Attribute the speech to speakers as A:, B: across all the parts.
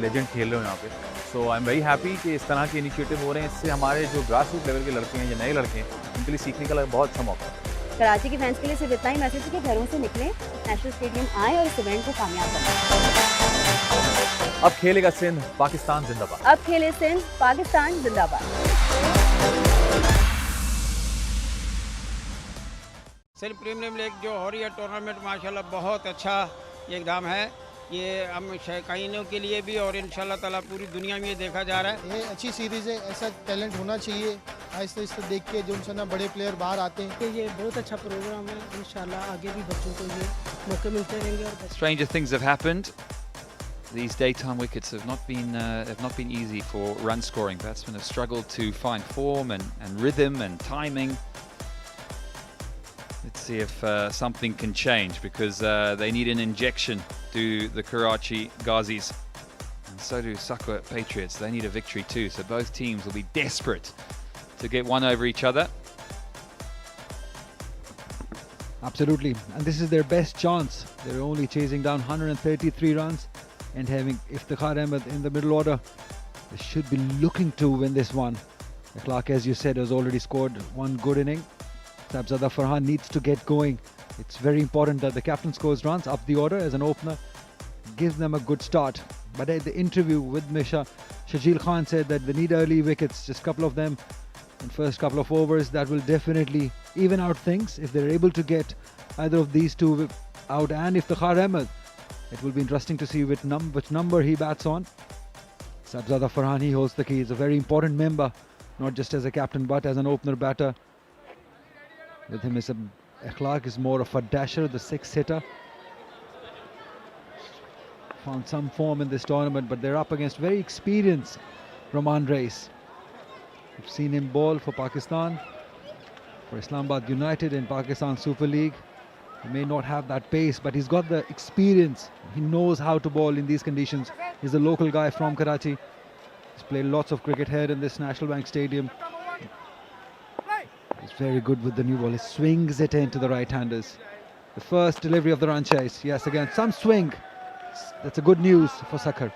A: Legend खेल रहे हो यहाँ पे। सो आई एम वेरी हैप्पी कि इस तरह के इनिशिएटिव हो रहे हैं। इससे हमारे जो ग्रास रूट लेवल के लड़के हैं या नए लड़के हैं उनके लिए सीखने का बहुत अच्छा मौका है।
B: कराची के फैंस के लिए सिर्फ इतना ही मैसेज है कि घरों से निकलें, नेशनल स्टेडियम आए और इस इवेंट को कामयाब करें।
A: अब खेलेगा सिंध, पाकिस्तान जिंदाबाद।
B: अब खेले सिंध, पाकिस्तान जिंदाबाद।
C: सिर्फ प्रीमियम लीग जो हो रही है टूर्नामेंट माशाल्लाह बहुत अच्छा एकदम है। ये हम शौकीनों के लिए भी और इंशाल्लाह ताला पूरी दुनिया में ये देखा जा रहा है।
D: ये अच्छी सीरीज़ है, ऐसा टैलेंट होना चाहिए। आहिस्ते आहिस्ते देख के जो उनसे बड़े प्लेयर बाहर आते हैं।
E: ये बहुत अच्छा प्रोग्राम है, इंशाल्लाह आगे भी बच्चों को ये मौके मिलते रहेंगे। और
F: Stranger things have happened. These daytime wickets have not been easy for run scoring. Batsmen have struggled to find form and rhythm and timing. Let's see if something can change, because they need an injection to the Karachi Ghazis, and so do Sukkur Patriots. They need a victory too, so both teams will be desperate to get one over each other.
G: Absolutely, and this is their best chance. They're only chasing down 133 runs and having Iftikhar Ahmed in the middle order. They should be looking to win this one. Clark, as you said, has already scored one good inning. Sabzada Farhan needs to get going. It's very important that the captain scores runs up the order as an opener, gives them a good start. But at the interview with Misha, Shajil Khan said that they need early wickets, just a couple of them in first couple of overs. That will definitely even out things if they're able to get either of these two out, and if Iftikhar Ahmed, it will be interesting to see which number he bats on. Sabzada Farhan, he holds the key. He's a very important member, not just as a captain but as an opener batter. With him is Akhlaq is more of a dasher, the six hitter. Found some form in this tournament, but they're up against very experienced Rahman Reis. We've seen him bowl for Pakistan, for Islamabad United in Pakistan Super League. He may not have that pace, but he's got the experience. He knows how to bowl in these conditions. He's a local guy from Karachi. He's played lots of cricket here in this National Bank Stadium. He's very good with the new ball. He swings it into the right-handers. The first delivery of the run chase. Yes, again, some swing. That's a good news for Sukkur.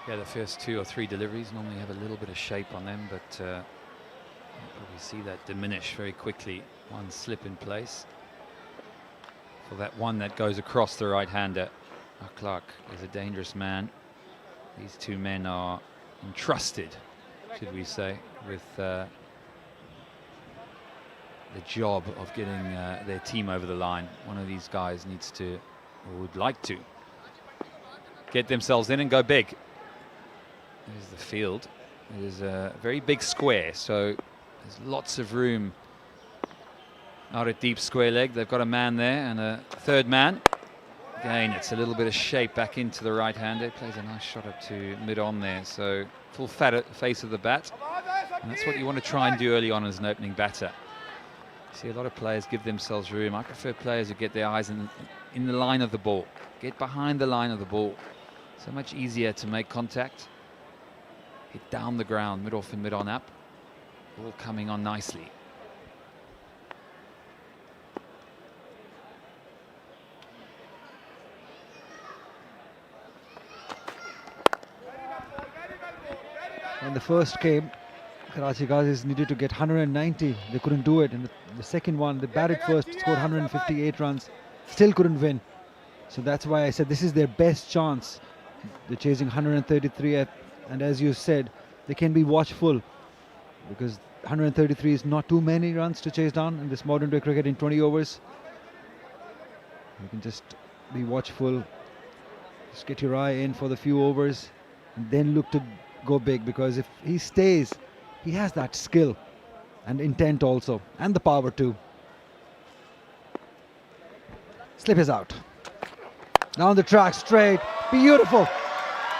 F: Yeah, the first 2 or 3 deliveries normally have a little bit of shape on them, but we see that diminish very quickly. One slip in place. For that one that goes across the right-hander, Akhlaq is a dangerous man. These two men are entrusted, should we say, with the job of getting their team over the line. One of these guys needs to, or would like to, get themselves in and go big. There's the field. It is a very big square, so there's lots of room out at deep square leg. They've got a man there and a third man. Again, it's a little bit of shape back into the right-hander. Plays a nice shot up to mid-on there, so full face of the bat. And that's what you want to try and do early on as an opening batter. See a lot of players give themselves room. I prefer players who get their eyes in the line of the ball. Get behind the line of the ball. So much easier to make contact. Hit down the ground, mid-off and mid-on up. All coming on nicely.
G: When the first came, Karachi Ghazis needed to get 190. They couldn't do it. And the second one, they batted first, scored 158 runs, still couldn't win. So that's why I said this is their best chance. They're chasing 133, and as you said, they can be watchful, because 133 is not too many runs to chase down in this modern day cricket in 20 overs. You can just be watchful, just get your eye in for the few overs, and then look to go big, because if he stays, he has that skill and intent also, and the power too. Slip is out. Down the track, straight, beautiful.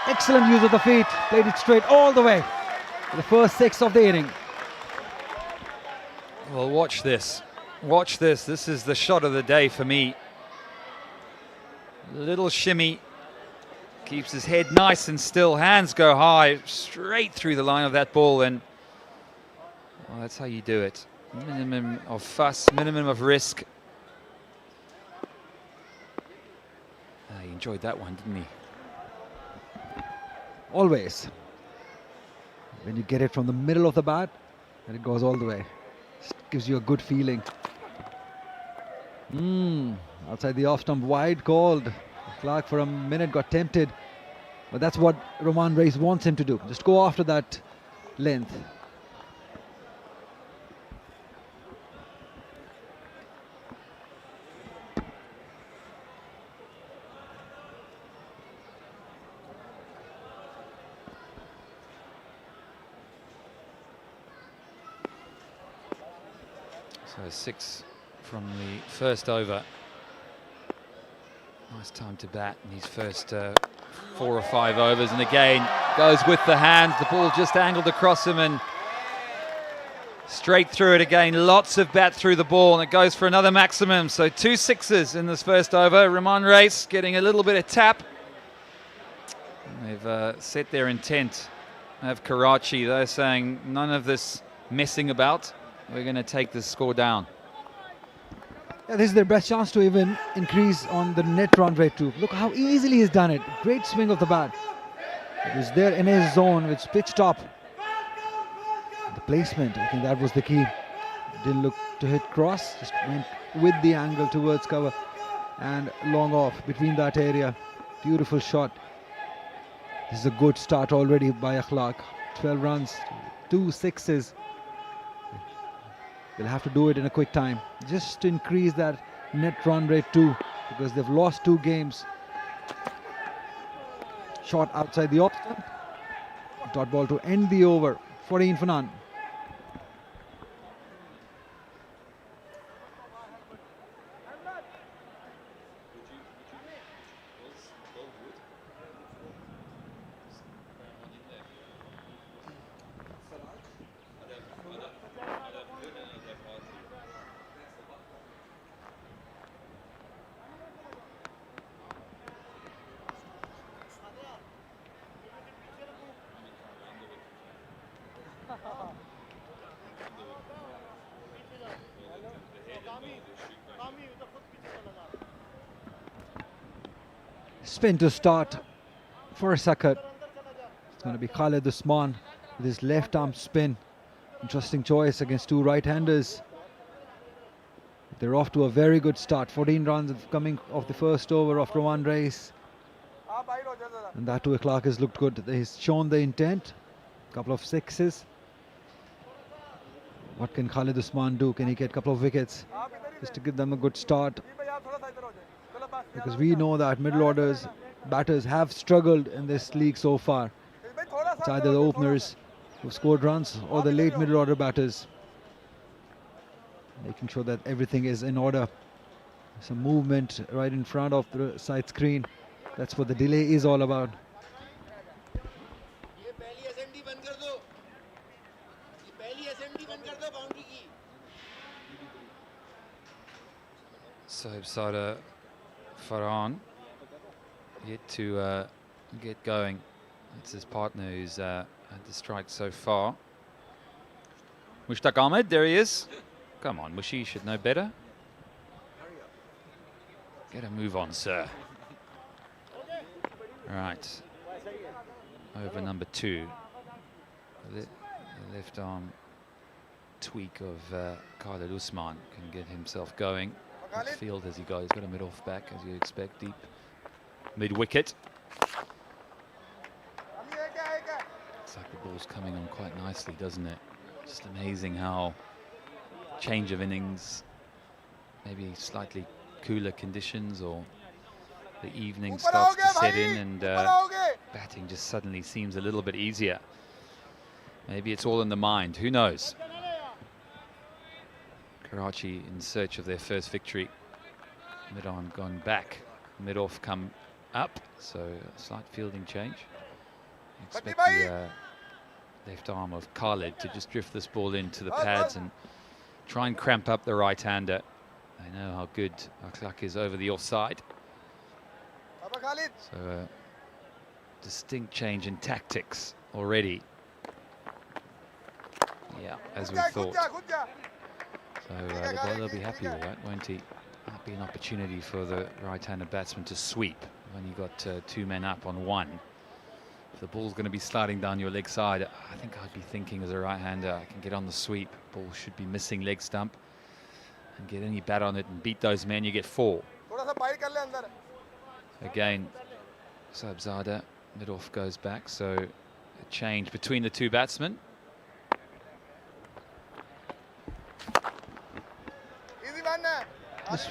G: Excellent use of the feet, played it straight all the way. The first 6 of the inning.
F: Well, watch this. Watch this. This is the shot of the day for me. Little shimmy. Keeps his head nice and still. Hands go high, straight through the line of that ball, and well, that's how you do it. Minimum of fuss, minimum of risk. He enjoyed that one, didn't he?
G: Always. When you get it from the middle of the bat, and it goes all the way. Just gives you a good feeling. Outside the off stump, wide called. Clark for a minute got tempted. But that's what Roman Reis wants him to do. Just go after that length.
F: So 6 from the first over. Nice time to bat in his first 4 or 5 overs, and again goes with the hands. The ball just angled across him and straight through it again. Lots of bat through the ball, and it goes for another maximum. So 2 sixes in this first over. Roman Reis getting a little bit of tap. And they've set their intent of Karachi. They're saying none of this messing about. We're going to take this score down.
G: Yeah, this is their best chance to even increase on the net run rate too. Look how easily he's done it. Great swing of the bat. It was there in his zone, which pitched up. The placement, I think that was the key. Didn't look to hit cross, just went with the angle towards cover and long off between that area. Beautiful shot. This is a good start already by Akhlaq. 12 runs, 2 sixes. They'll have to do it in a quick time, just to increase that net run rate too, because they've lost 2 games. Shot outside the off stump. Dot ball to end the over. 14 for none. Spin to start for Sukkur. It's going to be Khalid Usman with his left arm spin. Interesting choice against 2 right-handers. They're off to a very good start. 14 runs coming off the first over of Roman Reis. And that too, Clark has looked good. He's shown the intent. A couple of sixes. What can Khalid Usman do? Can he get a couple of wickets just to give them a good start? Because we know that middle orders batters have struggled in this league so far. It's either the openers who've scored runs or the late middle order batters. Making sure that everything is in order. Some movement right in front of the side screen. That's what the delay is all about.
F: So Sada Farhan yet to get going. It's his partner who's had the strike so far. Mushtaq Ahmed, there he is. Come on, Mushi, should know better. Get a move on, sir. Right. Over number 2. The left arm tweak of Khalid Usman can get himself going. Field as he goes, got a mid-off back as you expect, deep mid-wicket. Looks like the ball's coming on quite nicely, doesn't it? Just amazing how change of innings, maybe slightly cooler conditions, or the evening starts to set in and batting just suddenly seems a little bit easier. Maybe it's all in the mind, who knows? Karachi in search of their first victory. Mid-on gone back, mid-off come up, so a slight fielding change. Expect the left arm of Khalid to just drift this ball into the pads and try and cramp up the right-hander. They know how good Akhlaq is over the offside. So a distinct change in tactics already. Yeah, as we thought. So the bowler will be happy with that, won't he? Might be an opportunity for the right-handed batsman to sweep. when you got 2 men up on 1. If the ball's going to be sliding down your leg side, I think I'd be thinking as a right-hander, I can get on the sweep. Ball should be missing leg stump. And get any bat on it and beat those men, you get 4. Again, Sabzada, mid-off goes back, so a change between the 2 batsmen.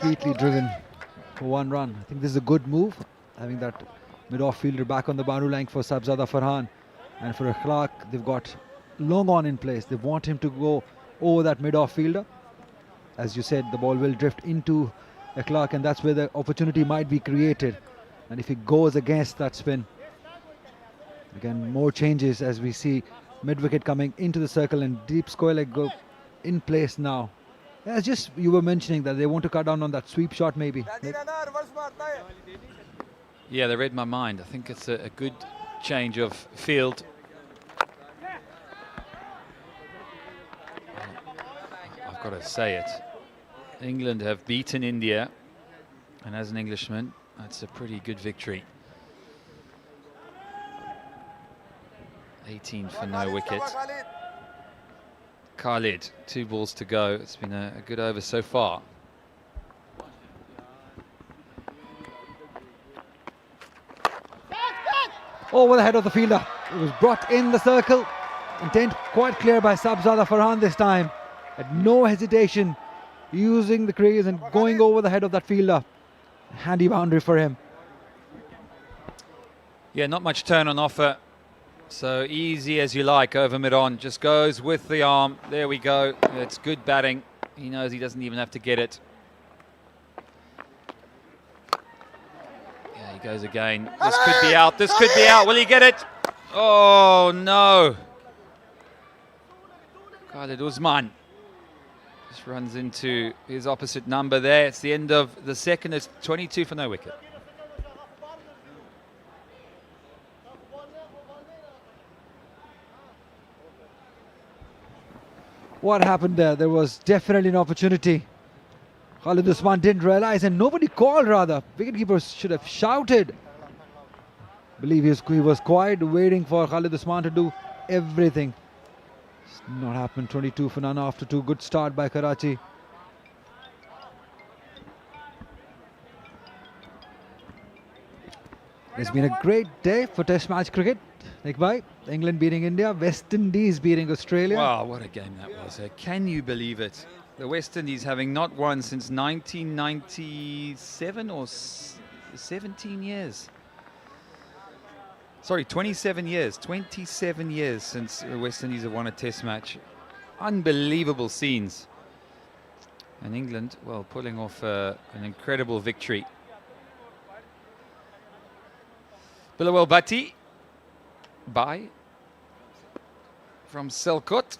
G: Sweetly driven for 1 run. I think this is a good move, having that mid-off fielder back on the boundary line for Sabzada Farhan. And for Akhlaq, they've got long on in place. They want him to go over that mid-off fielder. As you said, the ball will drift into Akhlaq, and that's where the opportunity might be created. And if he goes against that spin, again, more changes as we see mid-wicket coming into the circle and deep square leg go in place now. As just you were mentioning that they want to cut down on that sweep shot maybe.
F: Yeah, they read my mind. I think it's a good change of field. I've got to say it. England have beaten India, and as an Englishman, that's a pretty good victory. 18 for no wicket. Khalid, 2 balls to go. It's been a good over so far.
G: Over the head of the fielder. It was brought in the circle. Intent quite clear by Sabzada Farhan this time. Had no hesitation, using the crease and going over the head of that fielder. Handy boundary for him.
F: Yeah, not much turn on offer. So easy as you like over mid-on. Just goes with the arm. There we go. It's good batting. He knows he doesn't even have to get it. Yeah, he goes again. This could be out. This could be out. Will he get it? Oh, no. Khalid Usman just runs into his opposite number there. It's the end of the second. It's 22 for no wicket.
G: What happened there? There was definitely an opportunity. Khalid Usman didn't realize, and nobody called rather. Wicketkeeper should have shouted. I believe he was quiet, waiting for Khalid Usman to do everything. It's not happened. 22 for none after 2. Good start by Karachi. It's been a great day for Test match cricket. Nick, England beating India, West Indies beating Australia.
F: Wow, what a game that was. Can you believe it? The West Indies having not won since 1997 or 17 years. Sorry, 27 years. 27 years since the West Indies have won a Test match. Unbelievable scenes. And England, well, pulling off an incredible victory. Bilawal Bhatti from Selkut,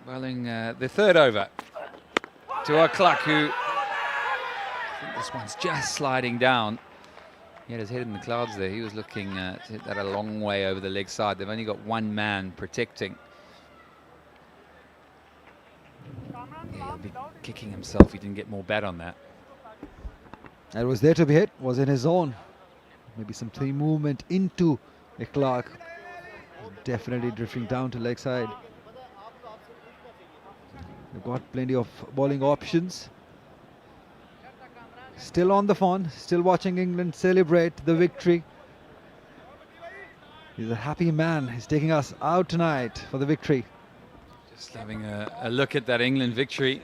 F: bowling the 3rd over to Akhlaq, who I think this one's just sliding down. He had his head in the clouds there. He was looking to hit that a long way over the leg side. They've only got 1 man protecting. Yeah, he'll be kicking himself if he didn't get more bat on that.
G: That was there to be hit, was in his zone. Maybe some free movement into Akhlaq. Definitely drifting down to leg side. They've got plenty of bowling options. Still on the phone, still watching England celebrate the victory. He's a happy man. He's taking us out tonight for the victory.
F: Just having a look at that England victory.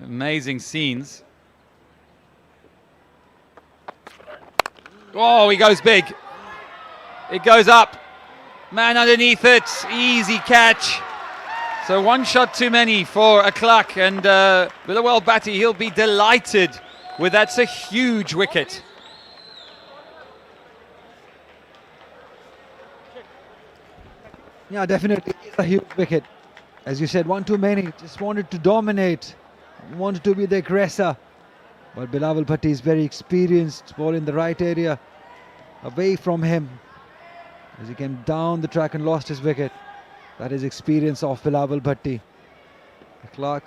F: Amazing scenes. Oh, he goes big. It goes up. Man underneath it. Easy catch. So 1 shot too many for Akhlaq, and Bilawal Bhatti, he'll be delighted with that's a huge wicket.
G: Yeah, definitely it's a huge wicket. As you said, 1 too many. Just wanted to dominate. Wanted to be the aggressor. But Bilawal Bhatti is very experienced. Ball in the right area. Away from him. As he came down the track and lost his wicket. That is experience of Bilawal Bhatti. Akhlaq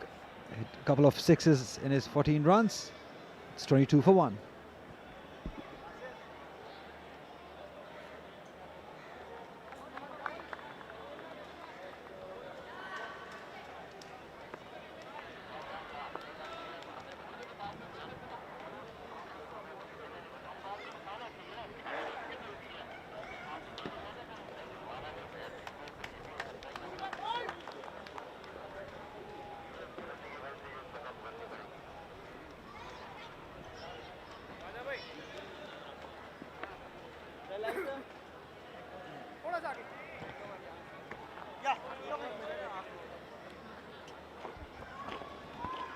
G: hit a couple of 6s in his 14 runs. It's 22 for 1.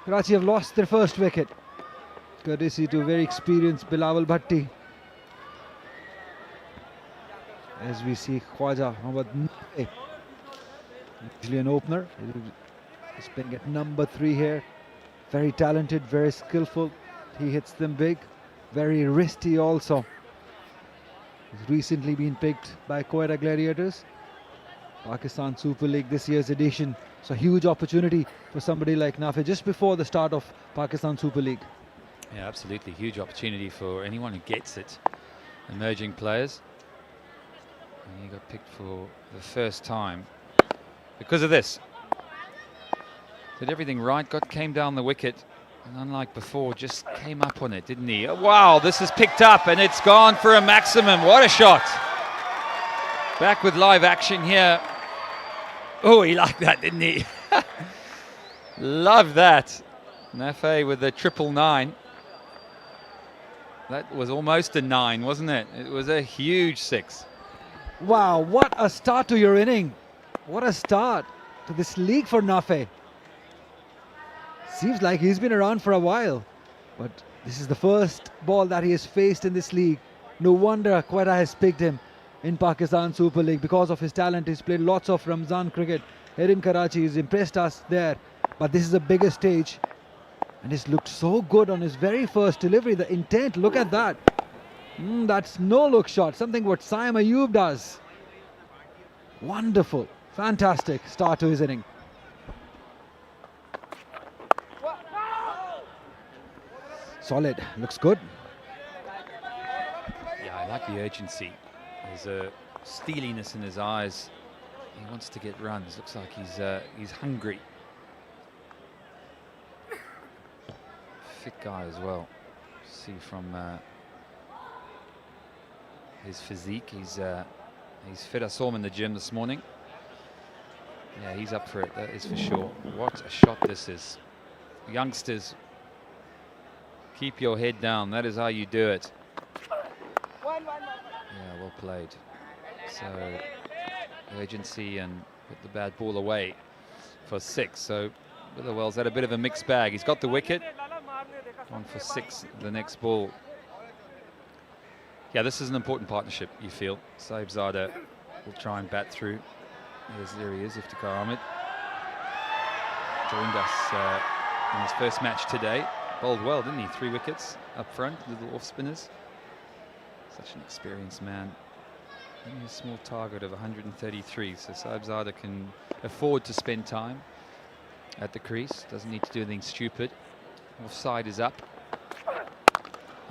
G: Karachi have lost their first wicket, courtesy to very experienced Bilawal Bhatti. As we see Khwaja Mohammad Nafe, usually an opener, he's playing at number 3 here. Very talented, very skillful. He hits them big, very wristy also. He's recently been picked by Quetta Gladiators, Pakistan Super League this year's edition. So huge opportunity for somebody like Nafe just before the start of Pakistan Super League.
F: Yeah, absolutely. Huge opportunity for anyone who gets it. Emerging players. And he got picked for the first time because of this. Did everything right, came down the wicket, and unlike before, just came up on it, didn't he? Oh, wow, this is picked up and it's gone for a maximum. What a shot. Back with live action here. Oh, he liked that, didn't he? Love that. Nafe with the 999. That was almost a 9, wasn't it? It was a huge 6.
G: Wow, what a start to your inning. What a start to this league for Nafe. Seems like he's been around for a while, but this is the first ball that he has faced in this league. No wonder Quetta has picked him in Pakistan Super League because of his talent. He's played lots of Ramzan cricket here in Karachi. He's impressed us there, but this is a bigger stage, and he's looked so good on his very first delivery. The intent, look at that. That's no-look shot, something what Saim Ayub does. Wonderful, fantastic start to his inning. Solid, looks good.
F: Yeah, I like the urgency. There's a steeliness in his eyes. He wants to get runs. Looks like he's hungry. Fit guy as well. See from his physique, he's fit. I saw him in the gym this morning. Yeah, he's up for it, that is for sure. What a shot this is. Youngsters, keep your head down. That is how you do it. Yeah, well played. So urgency and put the bad ball away for 6. So Witherwell's had a bit of a mixed bag. He's got the wicket. On for 6 the next ball. Yeah, this is an important partnership, you feel. Sahibzada will try and bat through. There he is, Iftikhar Ahmed. Joined us in his first match today. Bowled well, didn't he? 3 wickets up front, little off spinners. Such an experienced man. Only a small target of 133, so Sahibzada can afford to spend time at the crease. Doesn't need to do anything stupid. Offside is up.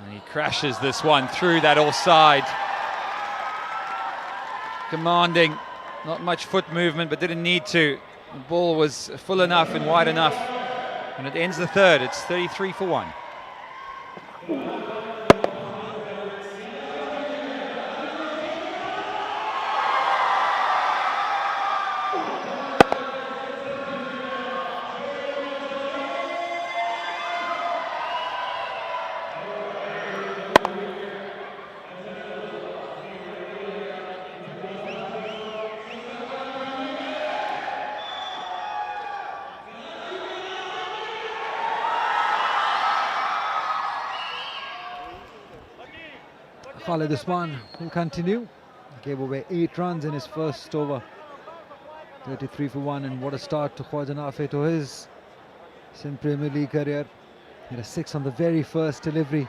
F: And he crashes this one through that offside. Commanding, not much foot movement, but didn't need to. The ball was full enough and wide enough. And it ends the 3rd. It's 33 for 1.
G: Khalid Usman will continue. He gave away 8 runs in his first over. 33 for 1, and what a start to Khwaja Nafe to his Sindh Premier League career. He had a 6 on the very first delivery.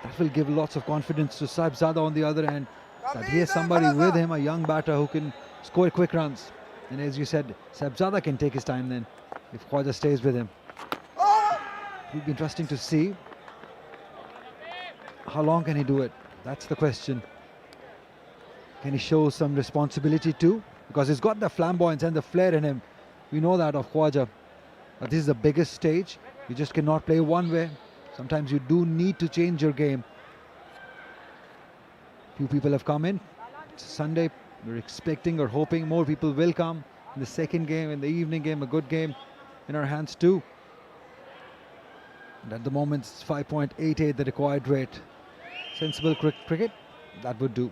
G: That will give lots of confidence to Sahibzada on the other end, that he has somebody with him, a young batter who can score quick runs. And as you said, Sahibzada can take his time then if Khwaja stays with him. It will be interesting to see how long can he do it. That's the question. Can he show some responsibility too? Because he's got the flamboyance and the flair in him. We know that of Khwaja. But this is the biggest stage. You just cannot play one way. Sometimes you do need to change your game. Few people have come in. It's Sunday. We're expecting or hoping more people will come. In the second game, in the evening game, a good game in our hands too. And at the moment, it's 5.88 the required rate. Sensible cricket, that would do.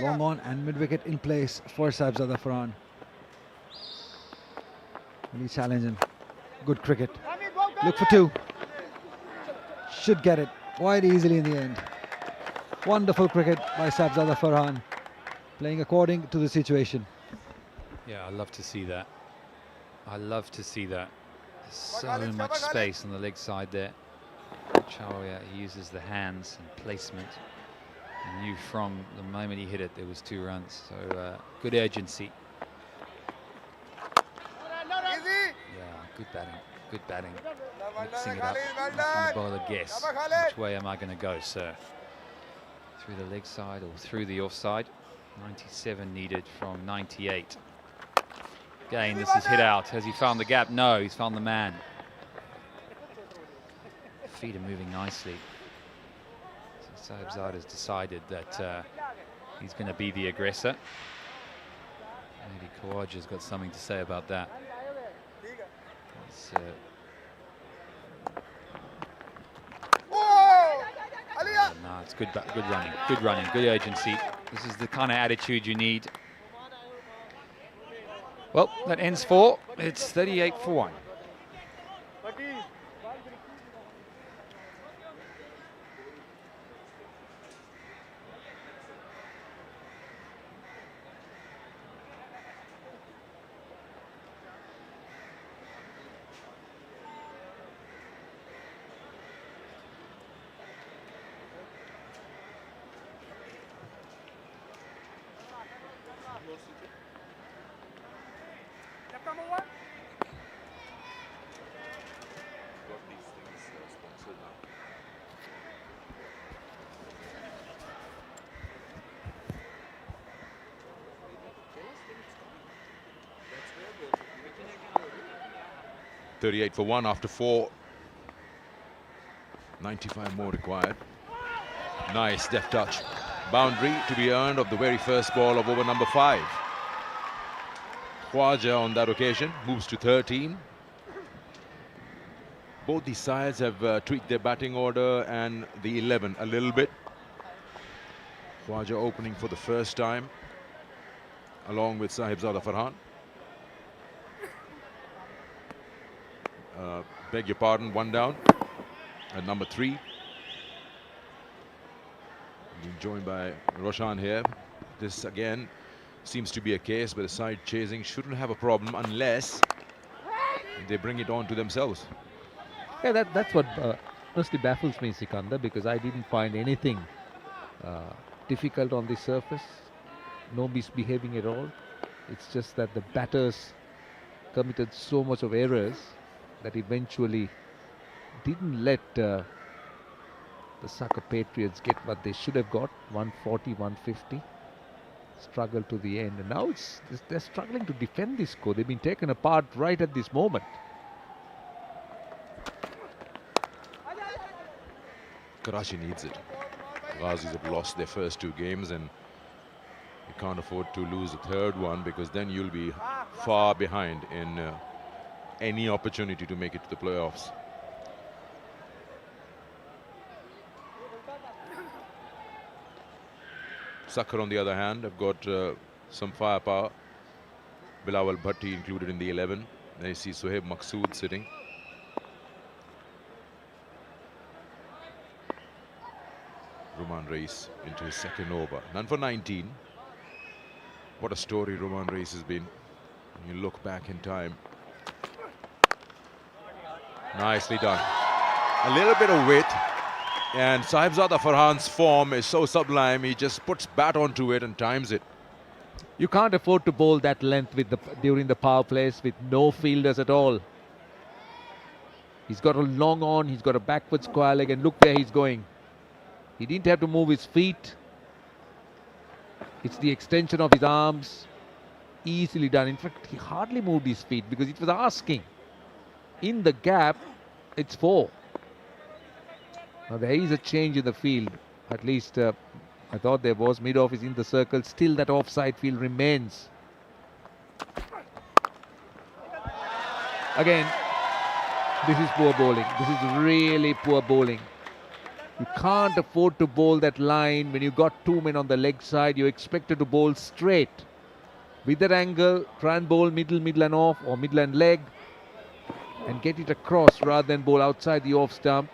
G: Long on and mid-wicket in place for Sahibzada Farhan. Really challenging. Good cricket. Look for two. Should get it quite easily in the end. Wonderful cricket by Sahibzada Farhan. Playing according to the situation.
F: Yeah, I love to see that. I love to see that. There's so much space on the leg side there. Watch how he uses the hands and placement. He knew from the moment he hit it there was 2 runs. So good urgency. Yeah, good batting. Good batting. Mixing it up. Making the bowler guess. Which way am I going to go, sir? Through the leg side or through the offside? 97 needed from 98. Again, this is hit out. Has he found the gap? No, he's found the man. Feet are moving nicely. So Sahibzada has decided that he's going to be the aggressor. Maybe Khawaja's got something to say about that. No, it's good running, good urgency. This is the kind of attitude you need. Well, that ends 4. It's 38 for 1.
H: .38 for 1 after 4. 95 more required. Nice deft touch. Boundary to be earned of the very first ball of over number 5. Khawaja on that occasion moves to 13. Both these sides have tweaked their batting order and the 11 a little bit. Khawaja opening for the first time along with Sahibzada Farhan. Beg your pardon, 1 down at number 3. Being joined by Roshan here. This again seems to be a case where the side chasing shouldn't have a problem unless they bring it on to themselves.
I: Yeah, that's what honestly baffles me, Sikandar, because I didn't find anything difficult on the surface. No misbehaving at all. It's just that the batters committed so much of errors that eventually didn't let the Sukkur Patriots get what they should have got, 140, 150. Struggle to the end. And now they're struggling to defend this score. They've been taken apart right at this moment.
H: Karachi needs it. Ghazis have lost their first 2 games and you can't afford to lose the 3rd one, because then you'll be far behind in any opportunity to make it to the playoffs. Sukkur, on the other hand, have got some firepower. Bilawal Bhatti included in the 11. Then you see Sohaib Maqsood sitting. Roman Reis into his 2nd over. None for 19. What a story Roman Reis has been. When you look back in time. Nicely done. A little bit of width. And Sahibzada Farhan's form is so sublime. He just puts bat onto it and times it.
I: You can't afford to bowl that length with during the power plays with no fielders at all. He's got a long on, he's got a backward square leg, and look where he's going. He didn't have to move his feet. It's the extension of his arms. Easily done. In fact, he hardly moved his feet because it was asking. In the gap, it's 4. Now there is a change in the field. At least I thought there was. Mid-off is in the circle. Still that offside field remains. Again, This is poor bowling. This is really poor bowling. You can't afford to bowl that line when you got two men on the leg side. You're expected to bowl straight. With that angle, try and bowl middle and off, or middle and leg, and get it across rather than bowl outside the off stump.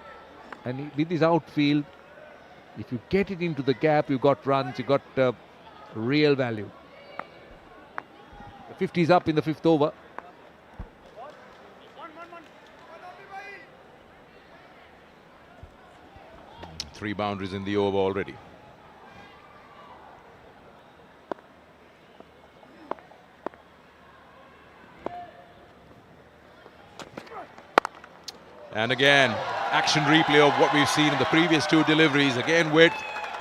I: And with this outfield, if you get it into the gap, you got runs, you got real value. The 50 is up in the 5th over.
H: Three boundaries in the over already. And again, action replay of what we've seen in the previous two deliveries. Again, with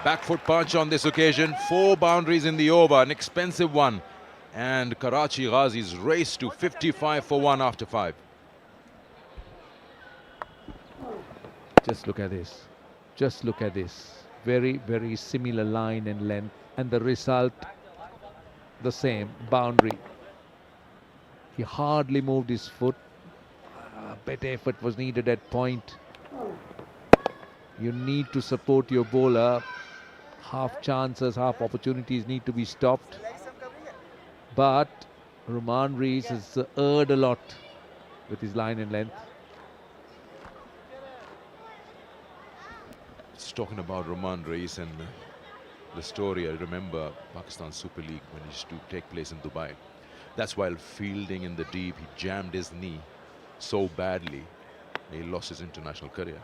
H: back foot punch on this occasion. 4 boundaries in the over, an expensive one. And Karachi Ghazis race to 55 for 1 after 5.
I: Just look at this. Just look at this. Very, very similar line and length. And the result, the same, boundary. He hardly moved his foot. Better effort was needed at point. You need to support your bowler. Half chances, half opportunities need to be stopped. But Roman Rees has erred a lot with his line and length.
H: Just talking about Roman Reis and the story, I remember Pakistan Super League when it used to take place in Dubai. That's while fielding in the deep, he jammed his knee so badly, he lost his international career.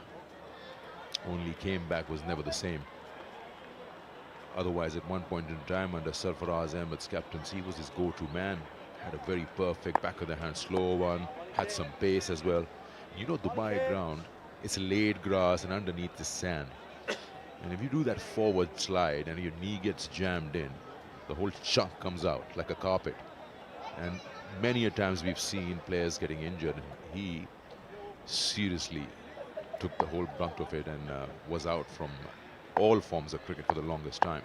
H: Only came back, was never the same. Otherwise, at one point in time, under Sarfaraz Ahmed's captaincy, he was his go-to man. Had a very perfect back of the hand slow one, had some pace as well. You know, Dubai ground, it's laid grass and underneath the sand. And if you do that forward slide and your knee gets jammed in, the whole chunk comes out like a carpet. And many a times we've seen players getting injured. He seriously took the whole brunt of it and was out from all forms of cricket for the longest time.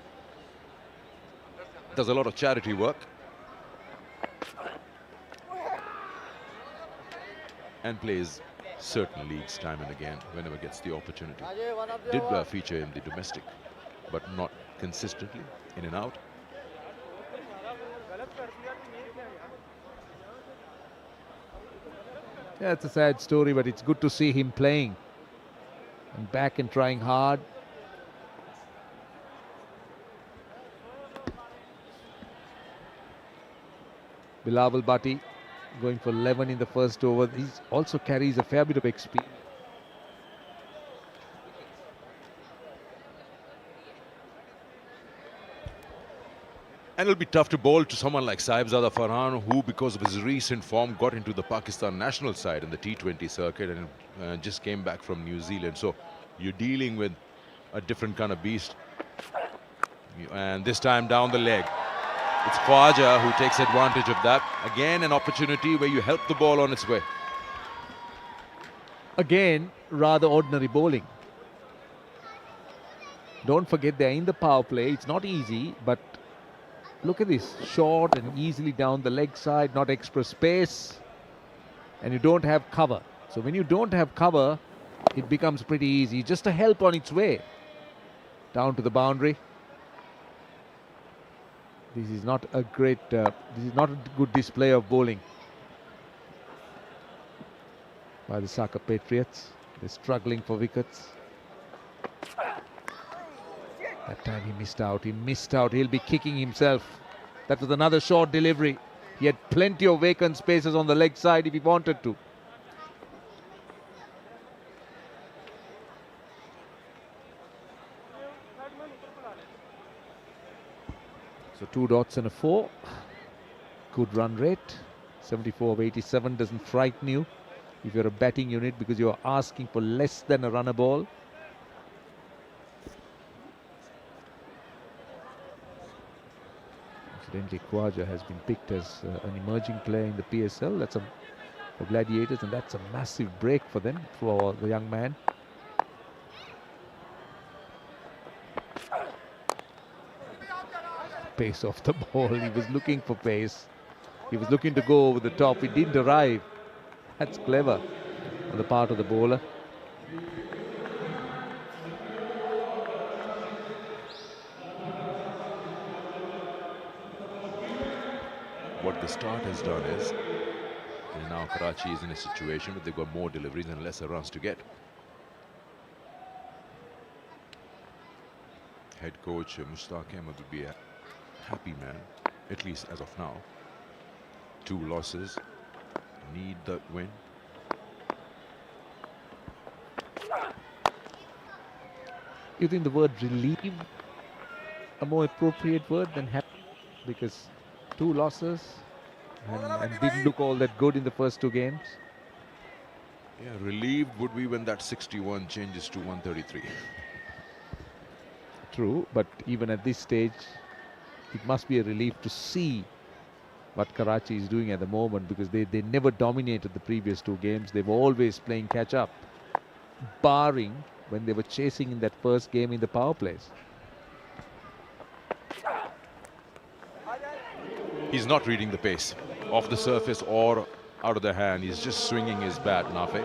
H: Does a lot of charity work. And plays certain leagues time and again whenever gets the opportunity. Did feature in the domestic, but not consistently, in and out.
I: Yeah, it's a sad story, but it's good to see him playing and back and trying hard. Bilawal Bhatti going for 11 in the first over. He also carries a fair bit of experience.
H: And it'll be tough to bowl to someone like Sahibzada Farhan, who, because of his recent form, got into the Pakistan national side in the T20 circuit and just came back from New Zealand. So you're dealing with a different kind of beast. And this time down the leg. It's Khwaja who takes advantage of that. Again, an opportunity where you help the ball on its way.
I: Again, rather ordinary bowling. Don't forget they're in the power play. It's not easy, but look at this. Short and easily down the leg side, not extra space. And you don't have cover. So when you don't have cover, it becomes pretty easy. Just a help on its way. Down to the boundary. This is not a great, this is not a good display of bowling by the Sukkur Patriots. They're struggling for wickets. That time he missed out. He missed out. He'll be kicking himself. That was another short delivery. He had plenty of vacant spaces on the leg side if he wanted to. So 2 dots and a 4. Good run rate. 74 of 87 doesn't frighten you if you're a batting unit because you're asking for less than a runner ball. Incidentally, Khwaja has been picked as an emerging player in the PSL. That's for Gladiators, and that's a massive break for them, for the young man. Pace off the ball. He was looking for pace. He was looking to go over the top. It didn't arrive. That's clever. on the part of the bowler.
H: What the start has done is, and now Karachi is in a situation where they've got more deliveries and lesser runs to get. Head coach Mushtaq Ahmed would be a happy man, at least as of now. 2 losses, need that win.
I: You think the word relieved a more appropriate word than happy? Because 2 losses and didn't look all that good in the first 2 games.
H: Yeah, relieved would be when that 61 changes to 133.
I: True, but even at this stage, it must be a relief to see what Karachi is doing at the moment, because they never dominated the previous 2 games. They were always playing catch up, barring when they were chasing in that first game in the power plays.
H: He's not reading the pace off the surface or out of the hand. He's just swinging his bat, Nafe.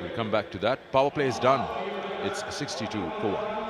H: We'll come back to that. Power play is done. It's 62 for 1.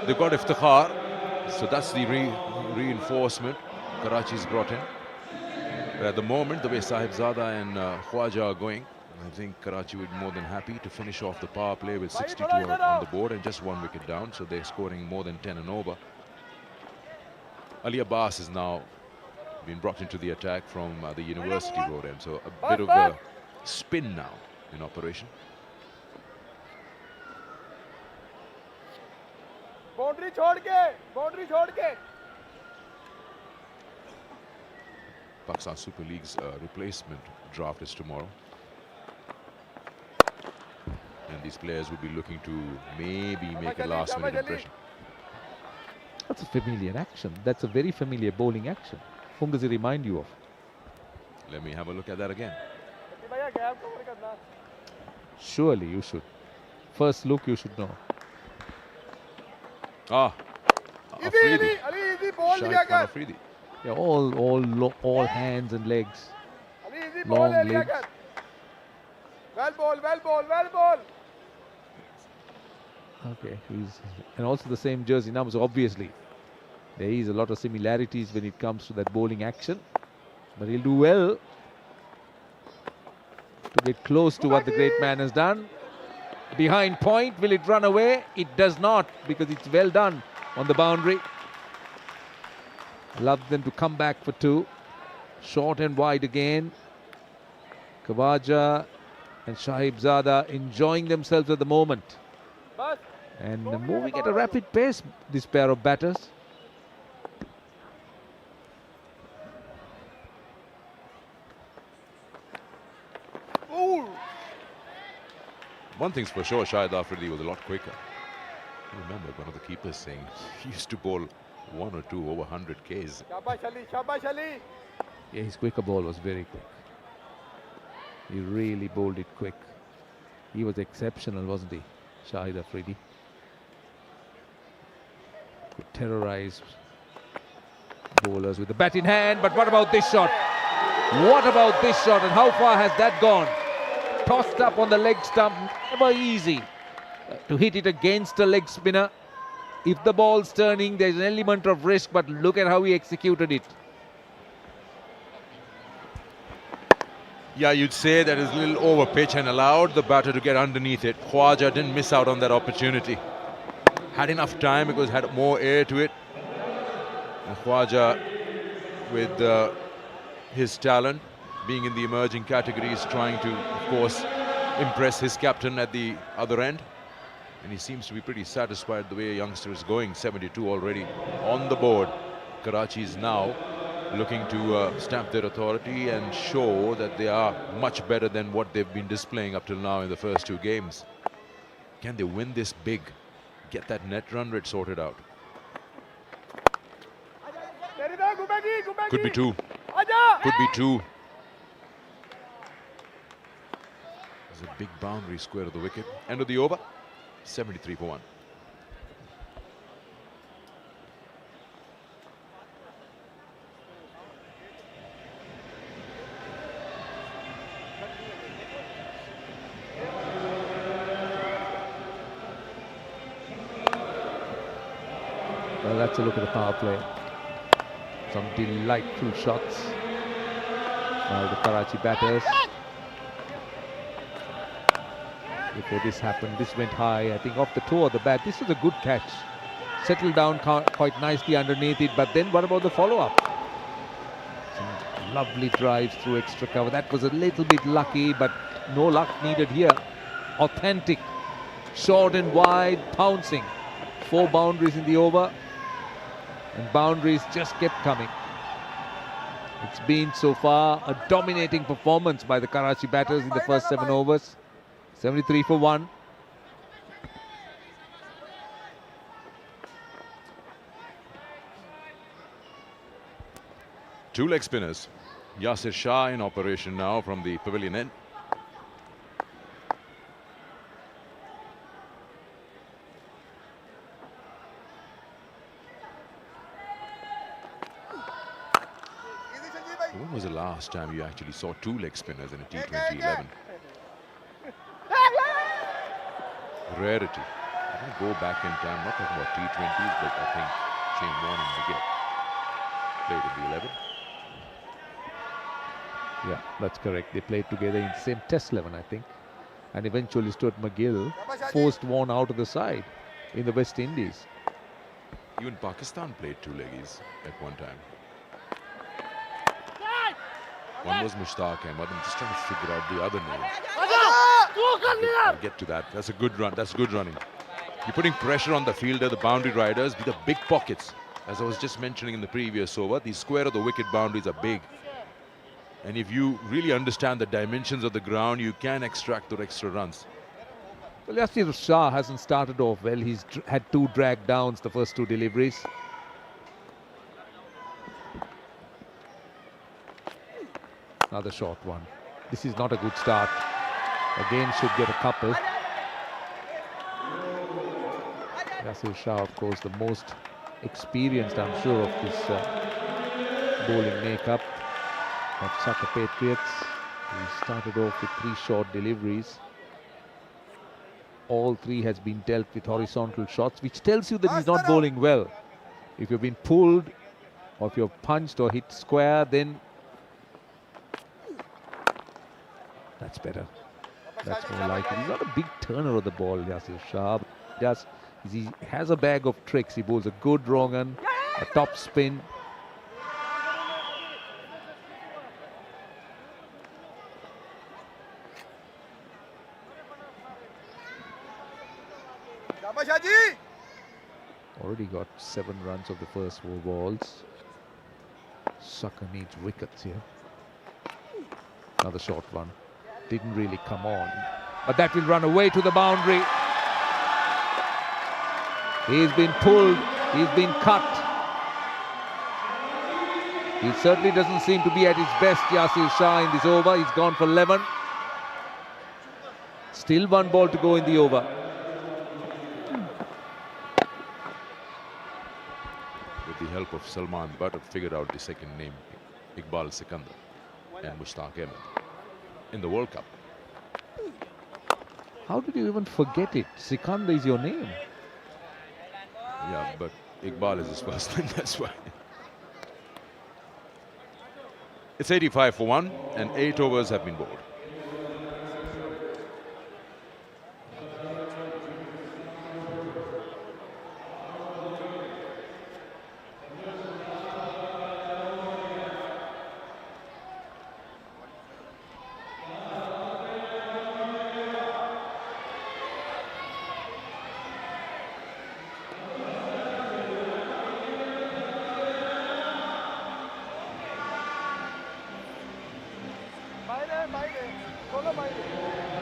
H: They've got Iftikhar, so that's the reinforcement Karachi's brought in. But at the moment, the way Sahibzada and Khwaja are going, I think Karachi would be more than happy to finish off the power play with 62 on the board and just 1 wicket down, so they're scoring more than 10 and over. Ali Abbas has now been brought into the attack from the University road end, so a bit of a spin now in operation. Pakistan Super League's replacement draft is tomorrow. And these players will be looking to maybe make a last-minute impression.
I: That's a familiar action. That's a very familiar bowling action. Whom does it remind you of?
H: Let me have a look at that again.
I: Surely you should. First look, you should know.
H: Afridi. Shahid Khan Afridi.
I: Yeah, all hands and legs. Long legs.
J: Well ball.
I: Okay, and also the same jersey number, so obviously there is a lot of similarities when it comes to that bowling action. But he'll do well to get close to what the great man has done. Behind point, will it run away? It does not, because it's well done on the boundary. Allows them to come back for 2. Short and wide again. Khawaja and Sahibzada enjoying themselves at the moment. And moving at a rapid pace, this pair of batters.
H: One thing's for sure, Shahid Afridi was a lot quicker. I remember one of the keepers saying he used to bowl 1 or 2 over 100 Ks.
I: Yeah, his quicker ball was very quick. He really bowled it quick. He was exceptional, wasn't he, Shahid Afridi? Could terrorize bowlers with the bat in hand. But what about this shot? What about this shot, and how far has that gone? Tossed up on the leg stump, never easy to hit it against a leg spinner. If the ball's turning, there's an element of risk, but look at how he executed it.
H: Yeah, you'd say that is a little over pitch and allowed the batter to get underneath it. Khwaja didn't miss out on that opportunity. Had enough time because had more air to it. And Khwaja, with his talent, being in the emerging categories, trying to, of course, impress his captain at the other end. And he seems to be pretty satisfied the way a youngster is going. 72 already on the board. Karachi is now looking to stamp their authority and show that they are much better than what they've been displaying up till now in the first 2 games. Can they win this big? Get that net run rate sorted out. Could be 2. Could be 2. There's a big boundary square of the wicket. End of the over. 73 for 1.
I: Well, that's a look at the power play. Some delightful shots. Now the Karachi batters. Before this happened, this went high, I think off the toe of the bat. This was a good catch. Settled down quite nicely underneath it, but then what about the follow-up? Some lovely drives through extra cover. That was a little bit lucky, but no luck needed here. Authentic, short and wide, pouncing. 4 boundaries in the over, and boundaries just kept coming. It's been so far a dominating performance by the Karachi batters in the first 7 overs. 73 for 1.
H: Two leg spinners. Yasir Shah in operation now from the pavilion end. When was the last time you actually saw 2 leg spinners in a T20 11? Rarity. I don't go back in time, not talking about T20s, but I think Shane Warne and Wicket played in the 11.
I: Yeah, that's correct. They played together in the same Test 11, I think. And eventually Stuart McGill forced Warne out of the side in the West Indies.
H: Even Pakistan played 2 leggies at one time. One was Mushtaq Ahmed. I'm just trying to figure out the other name. I'll get to that. That's a good run. That's good running. You're putting pressure on the fielder, the boundary riders, with the big pockets. As I was just mentioning in the previous over, the square of the wicket boundaries are big. And if you really understand the dimensions of the ground, you can extract those extra runs.
I: Well, Yasir Shah hasn't started off well. He's had 2 drag downs the first 2 deliveries. Another short one. This is not a good start. Again, should get a couple. Yasir Shah, of course, the most experienced, I'm sure, of this bowling makeup of Sukkur Patriots. He started off with 3 short deliveries. All 3 has been dealt with horizontal shots, which tells you that he's not bowling well. If you've been pulled, or if you're punched or hit square, then that's better. That's more likely. He's not a big turner of the ball, Yasir Shah. He has a bag of tricks. He bowls a good wrong un, a top spin. Already got 7 runs of the first 4 balls. Sukkur needs wickets here. Another short one. Didn't really come on. But that will run away to the boundary. He's been pulled. He's been cut. He certainly doesn't seem to be at his best, Yasir Shah, in this over. He's gone for 11. Still 1 ball to go in the over.
H: With the help of Salman Butt, I've figured out the second name, Iqbal Sikandar and Mushtaq Ahmed in the World Cup.
I: How did you even forget it? Sikandar is your name.
H: Yeah, but Iqbal is his first name, that's why. It's 85 for 1 and 8 overs have been bowled.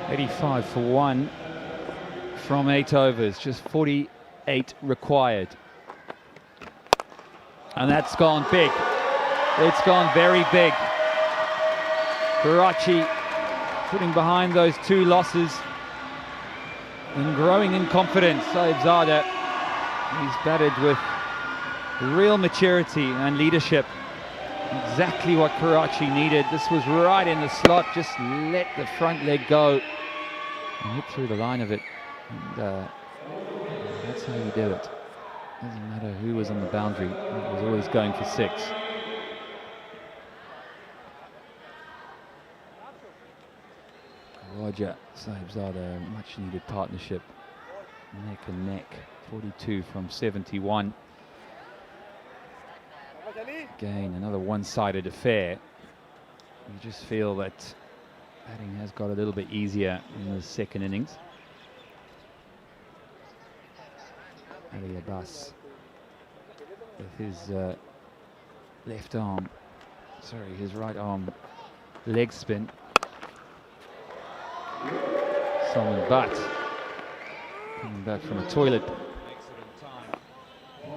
F: 85 for 1 from 8 overs, just 48 required. And that's gone big. It's gone very big. Karachi putting behind those 2 losses and growing in confidence. Sahibzada, he's batted with real maturity and leadership. Exactly what Karachi needed. This was right in the slot. Just let the front leg go and hit through the line of it. And that's how you do it. Doesn't matter who was on the boundary. It was always going for 6. Roger, Sahibzada, much needed partnership. Neck and neck. 42 from 71. Again, another one-sided affair. You just feel that batting has got a little bit easier in the second innings. Ali Abbas with his left arm, sorry, his right arm leg spin. Salman Butt coming back from a toilet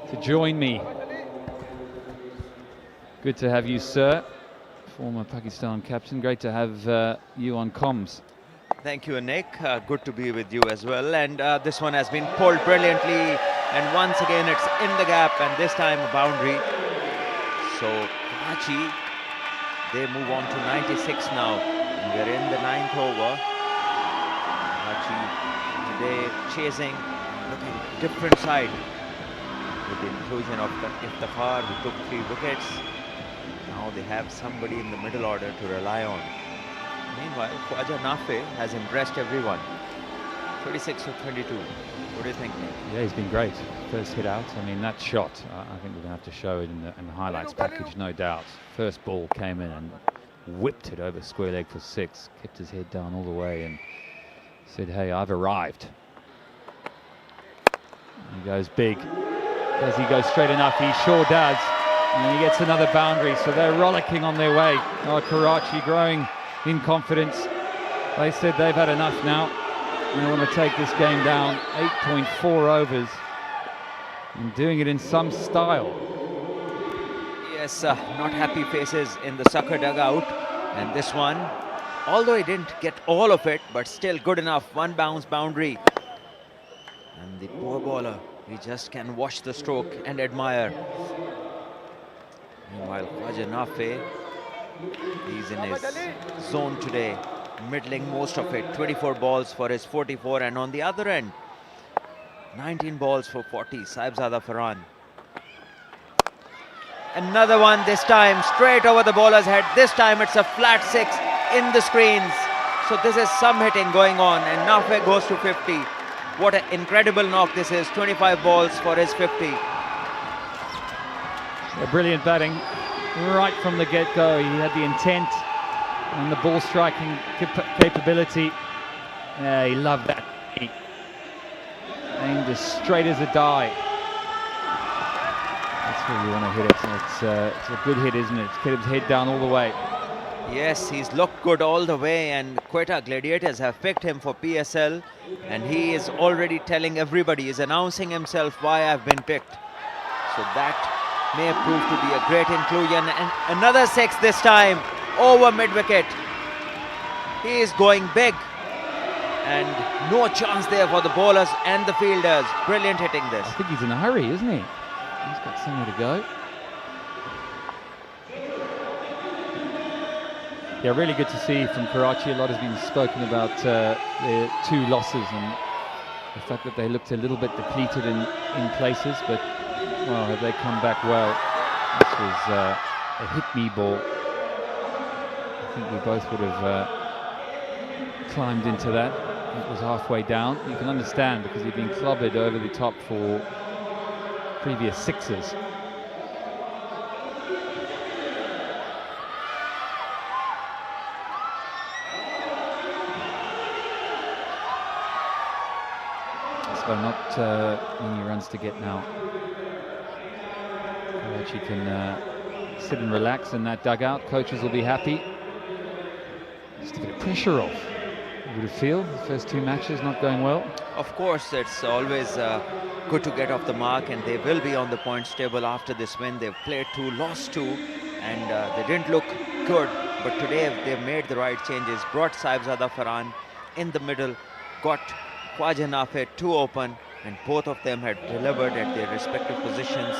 F: to join me. Good to have you, sir. Former Pakistan captain. Great to have you on comms.
J: Thank you, Nick. Good to be with you as well. And this one has been pulled brilliantly. And once again, it's in the gap, and this time a boundary. So Karachi, they move on to 96 now. And we're in the 9th over. Karachi today chasing, looking different side. With the inclusion of Iftikhar, who took 3 wickets. Now they have somebody in the middle order to rely on. Meanwhile, Khwaja Nafe has impressed everyone. 36 for 22. What do you think, Nick?
F: Yeah, he's been great. First hit out. I mean, that shot, I think we're going to have to show it in the highlights package, no doubt. First ball came in and whipped it over square leg for 6. Kept his head down all the way and said, hey, I've arrived. He goes big. Does he go straight enough? He sure does. And he gets another boundary, so they're rollicking on their way. Oh, Karachi growing in confidence. They said they've had enough now. They want to take this game down. 8.4 overs. And doing it in some style.
J: Yes, not happy faces in the Sukkur dugout. And this one, although he didn't get all of it, but still good enough. 1 bounce boundary. And the poor bowler, he just can watch the stroke and admire. Meanwhile, Khwaja Nafe, he's in his zone today, middling most of it. 24 balls for his 44, and on the other end, 19 balls for 40, Sahibzada Farhan. Another one this time, straight over the bowler's head. This time it's a flat 6 in the screens. So this is some hitting going on, and Nafe goes to 50. What an incredible knock this is, 25 balls for his 50.
F: Brilliant batting right from the get-go. He had the intent and the ball striking capability. Yeah, he loved that. He aimed as straight as a die. That's where you want to hit it. It's a good hit, isn't it? It's kept his head down all the way.
J: Yes, he's looked good all the way, and Quetta Gladiators have picked him for PSL, and he is already telling everybody, he's announcing himself why I've been picked. So that may prove to be a great inclusion, and another 6 this time over mid-wicket. He is going big, and no chance there for the bowlers and the fielders. Brilliant hitting this.
F: I think he's in a hurry, isn't he? He's got somewhere to go. Yeah, really good to see from Karachi. A lot has been spoken about their 2 losses and the fact that they looked a little bit depleted in places, but well, have they come back well? This was a hit-me ball. I think we both would have climbed into that. It was halfway down. You can understand because he'd been clobbered over the top for previous 6s. So not many runs to get now. Karachi can sit and relax in that dugout. Coaches will be happy. Just a bit of pressure off. Would it feel the first 2 matches not going well?
J: Of course, it's always good to get off the mark, and they will be on the points table after this win. They've played 2, lost 2, and they didn't look good. But today they've made the right changes. Brought Sahibzada Farhan in the middle, got Khwaja Nafe 2 open, and both of them had delivered at their respective positions.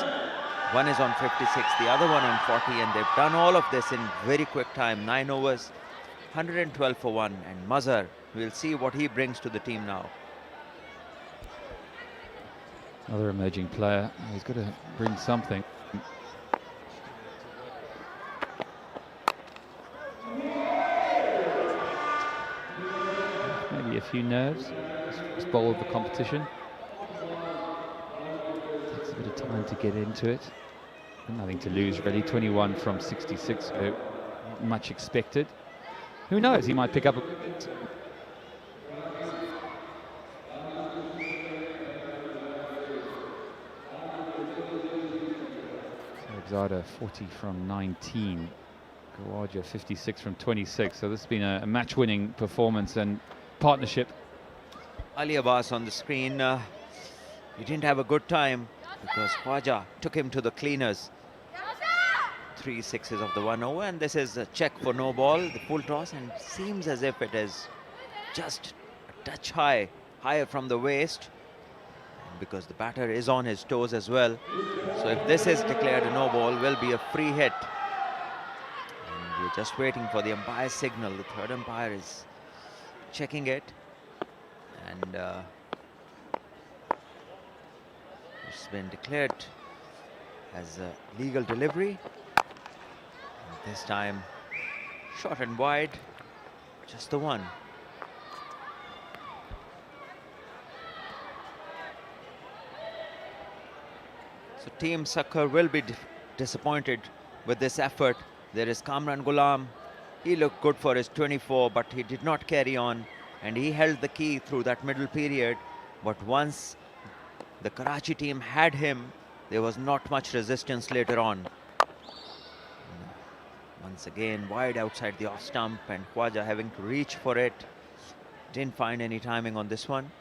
J: One is on 56, the other one on 40, and they've done all of this in very quick time. 9 overs, 112 for 1, and Mazhar, we'll see what he brings to the team now.
F: Another emerging player. He's got to bring something. Maybe a few nerves. First bowl of the competition. Takes a bit of time to get into it. Nothing to lose really. 21 from 66. So not much expected. Who knows? He might pick up a Sahibzada 40 from 19. Khawaja 56 from 26. So this has been a match-winning performance and partnership.
J: Ali Abbas on the screen. He didn't have a good time because Khwaja took him to the cleaners. 3 sixes of the 1 over, and this is a check for no ball, the full toss, and seems as if it is just a touch higher from the waist, because the batter is on his toes as well. So if this is declared a no ball, will be a free hit. And we're just waiting for the umpire's signal. The third umpire is checking it, and it's been declared as a legal delivery. And this time short and wide, just the one. So Team Sukkur will be disappointed with this effort. There is Kamran Ghulam. He looked good for his 24, but he did not carry on, and he held the key through that middle period. But once the Karachi team had him, there was not much resistance later on. Once again, wide outside the off stump, and Khwaja having to reach for it. Didn't find any timing on this one.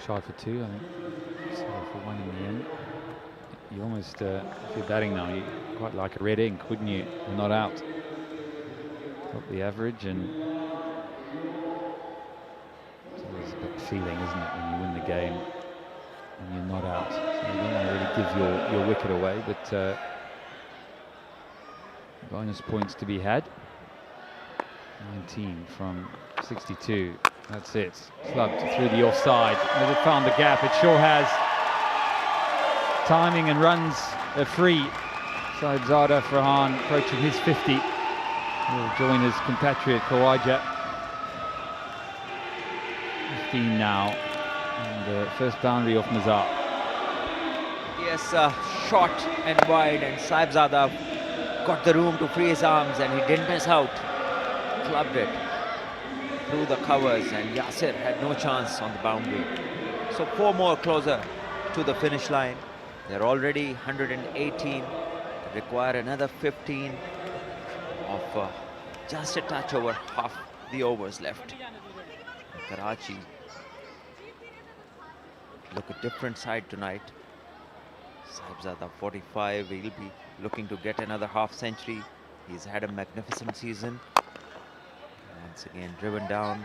F: Shy for 2, I think. So for 1 in the end. You almost, if you're batting now, you quite like a red ink, wouldn't you? You're not out. Got the average, and it's always a bit feeling, isn't it, when you win the game and you're not out. So you don't want to really give your wicket away, but bonus points to be had. 19 from 62. That's it. Slugged through the offside. Has it found the gap? It sure has. Timing and runs are free. Sahibzada Farhan approaching his 50. Will join his compatriot Khawaja. 15 now. And the first boundary off Mazhar.
J: Yes, short and wide, and Sahibzada got the room to free his arms, and he didn't miss out. Clubbed it through the covers, and Yasir had no chance on the boundary. So 4 more closer to the finish line. They're already 118. Require another 15 of just a touch over half the overs left. Karachi look a different side tonight. Sahibzada 45. He'll be looking to get another half century. He's had a magnificent season. Once again driven down.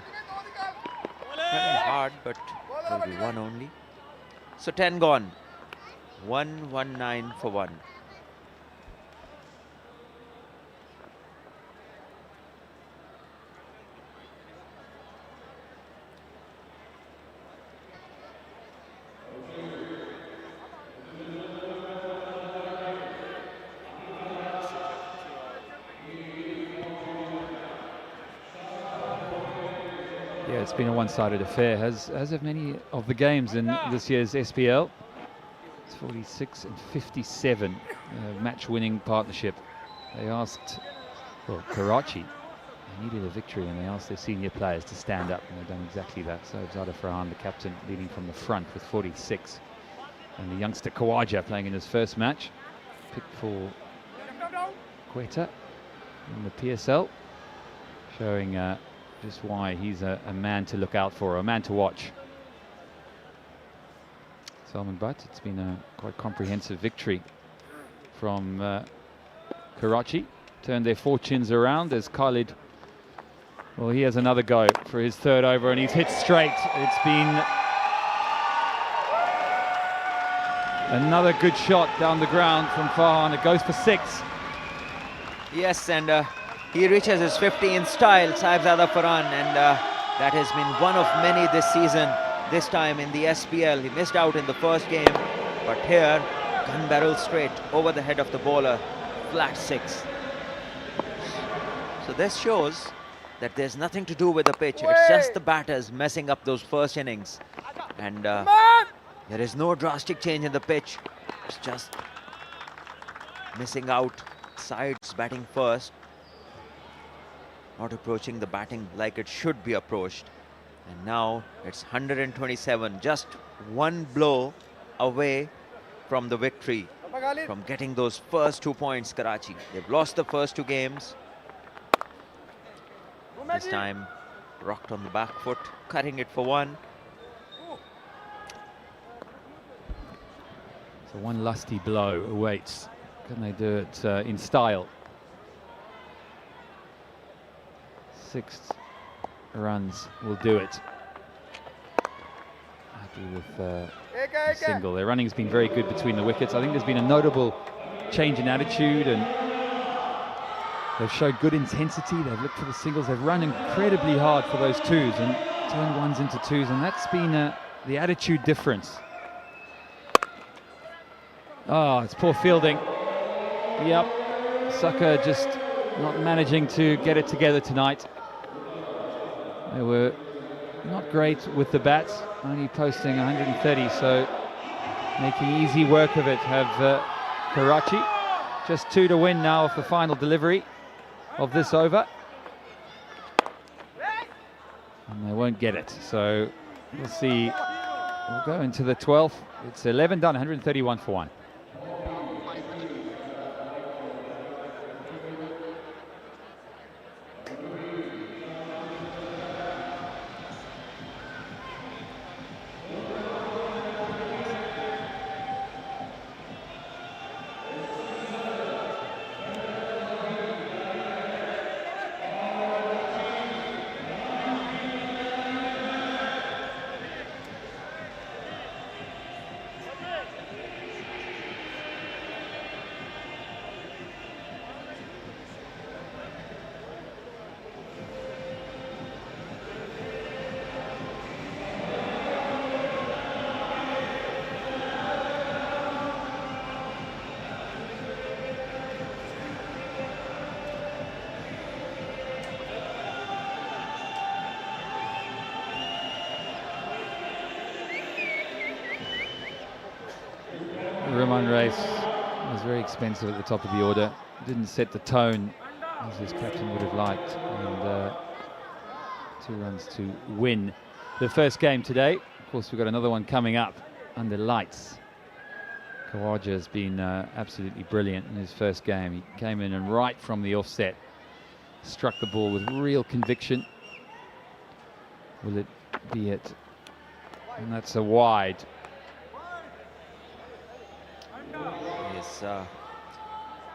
J: Very hard, but will be 1 only. So 10 gone. 119 for 1.
F: Yeah, it's been a one-sided affair, as have many of the games in this year's SPL. It's 46 and 57, match-winning partnership. They asked, well, Karachi, they needed a victory, and they asked their senior players to stand up, and they've done exactly that. So Zada Farhan, the captain, leading from the front with 46. And the youngster Khawaja playing in his first match, picked for Quetta in the PSL, showing just why he's a man to look out for, a man to watch. Salman Butt, it's been a quite comprehensive victory from Karachi. Turned their fortunes around as Khalid, well, he has another go for his third over, and he's hit straight. It's been another good shot down the ground from Farhan. It goes for 6.
J: Yes, and he reaches his 50 in style, Sahibzada Farhan, and that has been one of many this season. This time in the SPL, he missed out in the first game, but here, gun barrel straight over the head of the bowler, flat 6. So this shows that there's nothing to do with the pitch. It's just the batters messing up those first innings, and there is no drastic change in the pitch. It's just missing out. Sides batting first, not approaching the batting like it should be approached. And now it's 127, just one blow away from the victory, from getting those first 2 points. Karachi, they've lost the first 2 games. This time rocked on the back foot, cutting it for 1.
F: So one lusty blow awaits. Can they do it in style? 6 runs will do it. Happy with a single. Their running's been very good between the wickets. I think there's been a notable change in attitude, and they've showed good intensity. They've looked for the singles. They've run incredibly hard for those 2s and turned 1s into 2s, and that's been the attitude difference. Oh, it's poor fielding. Yep, Sukkur just not managing to get it together tonight. They were not great with the bats, only posting 130, so making easy work of it have Karachi. Just 2 to win now of the final delivery of this over. And they won't get it, so we'll see. We'll go into the 12th. It's 11 done, 131 for 1. Roman Reis was very expensive at the top of the order. Didn't set the tone as his captain would have liked. And 2 runs to win the first game today. Of course, we've got another one coming up under lights. Khawaja has been absolutely brilliant in his first game. He came in and right from the offset struck the ball with real conviction. Will it be it? And that's a wide.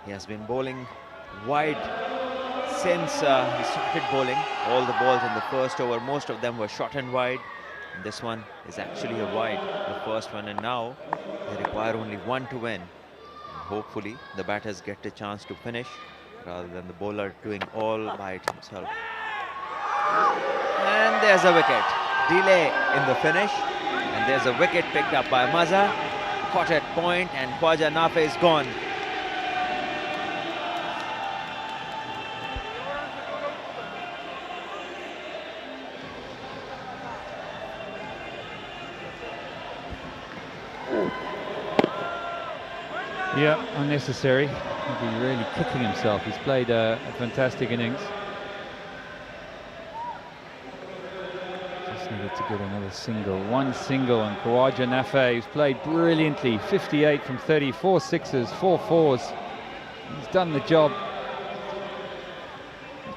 J: He has been bowling wide since he started bowling. All the balls in the first over, most of them were short and wide. And this one is actually a wide, the first one, and now they require only 1 to win. And hopefully the batters get a chance to finish rather than the bowler doing all by it himself. And there's a wicket. Delay in the finish, and there's a wicket picked up by Maza. Caught at point, and Khwaja Nafe is gone.
F: Yeah, unnecessary. He'll be really kicking himself. He's played a fantastic innings. Just needed to get another single. One single on Khawaja Nafe, who's played brilliantly. 58 from 30, 4 sixes, 4 fours. He's done the job.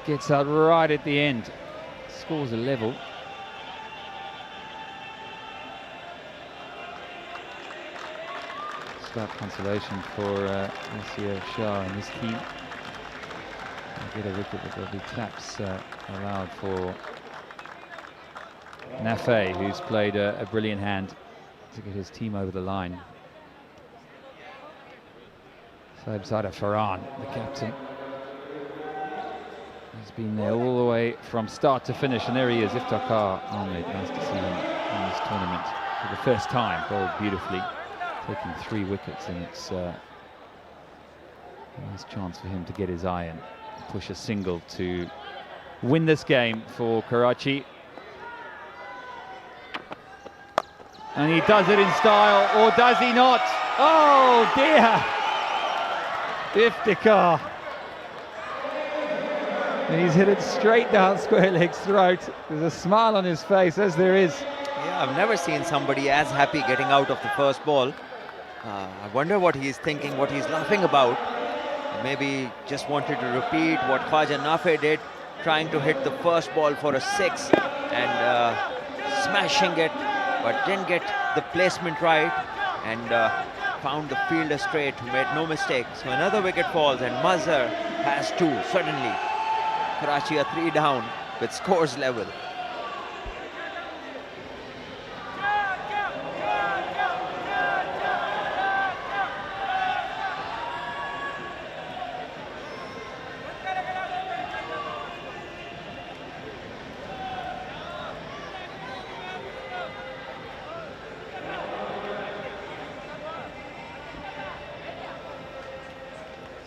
F: Gets out right at the end. Scores a level. Slight consolation for SKRvsKHI in this team. Get a wicket, but there'll be taps allowed for Nafe, who's played a brilliant hand to get his team over the line. Saibzada Farhan, the captain, has been there all the way from start to finish, and there he is, Iftikhar Ahmed. Nice to see him in this tournament for the first time, bowled beautifully, taking 3 wickets, and it's a nice chance for him to get his eye and push a single to win this game for Karachi. And he does it in style, or does he not? Oh dear! Iftikhar. And he's hit it straight down square leg's throat. There's a smile on his face, as there is.
J: Yeah, I've never seen somebody as happy getting out of the first ball. I wonder what he's thinking, what he's laughing about. Maybe just wanted to repeat what Khawaja Nafe did, trying to hit the first ball for a 6 and smashing it, but didn't get the placement right, and found the fielder straight, who made no mistake. So another wicket falls, and Mazhar has 2 suddenly. Karachi are 3 down with scores level.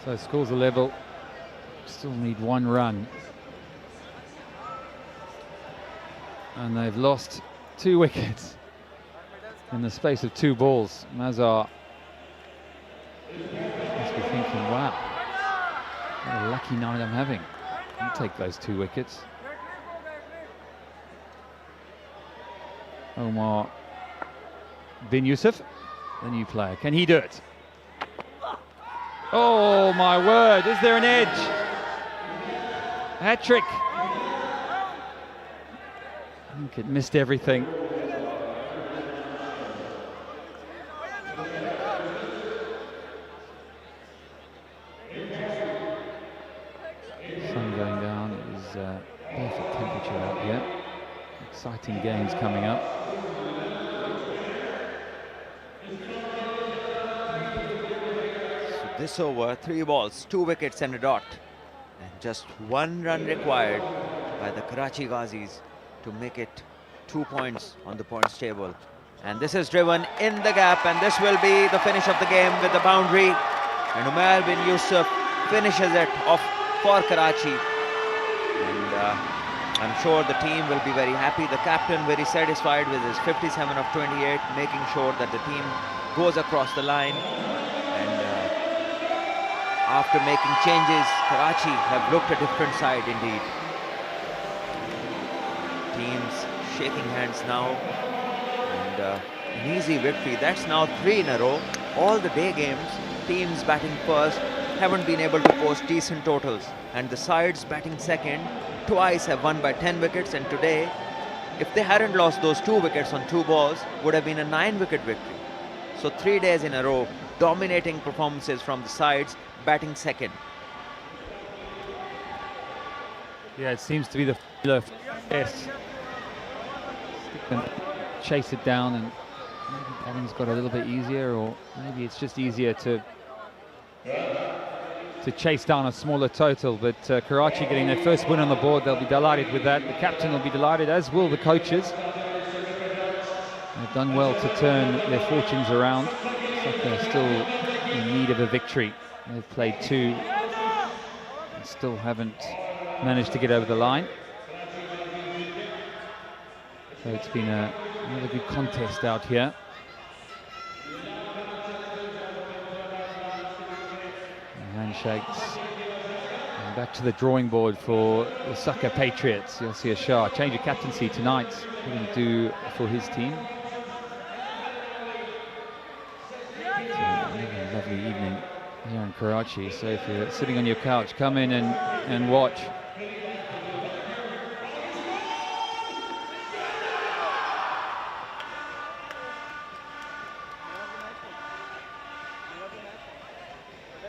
F: So scores a level, still need 1 run. And they've lost 2 wickets in the space of 2 balls. Mazhar must be thinking, wow, what a lucky night I'm having. I'll take those 2 wickets. Omar bin Yusuf, the new player, can he do it? Oh my word, is there an edge? Hat-trick. I think it missed everything. Sun going down, it is perfect temperature out here. Exciting games coming up.
J: This over, 3 balls, 2 wickets and a dot. And just 1 run required by the Karachi Ghazis to make it 2 points on the points table. And this is driven in the gap, and this will be the finish of the game with the boundary. And Umar bin Yusuf finishes it off for Karachi. And I'm sure the team will be very happy. The captain very satisfied with his 57 of 28, making sure that the team goes across the line. After making changes, Karachi have looked a different side indeed. Teams shaking hands now, and an easy victory. That's now 3 in a row. All the day games, teams batting first haven't been able to post decent totals, and the sides batting second twice have won by 10 wickets, and today, if they hadn't lost those 2 wickets on 2 balls, would have been a 9-wicket victory. So 3 days in a row, dominating performances from the sides batting second.
F: Yeah, it seems to be the yes. Chase it down, and maybe batting's got a little bit easier, or maybe it's just easier to chase down a smaller total. But Karachi getting their first win on the board, they'll be delighted with that. The captain will be delighted, as will the coaches. They've done well to turn their fortunes around. Looks like they're still in need of a victory. They've played 2 and still haven't managed to get over the line. So it's been another good contest out here. And handshakes. And back to the drawing board for the Sukkur Patriots. SKRvsKHI, change of captaincy tonight. What can he do for his team? A lovely evening here in Karachi. So if you're sitting on your couch, come in and watch.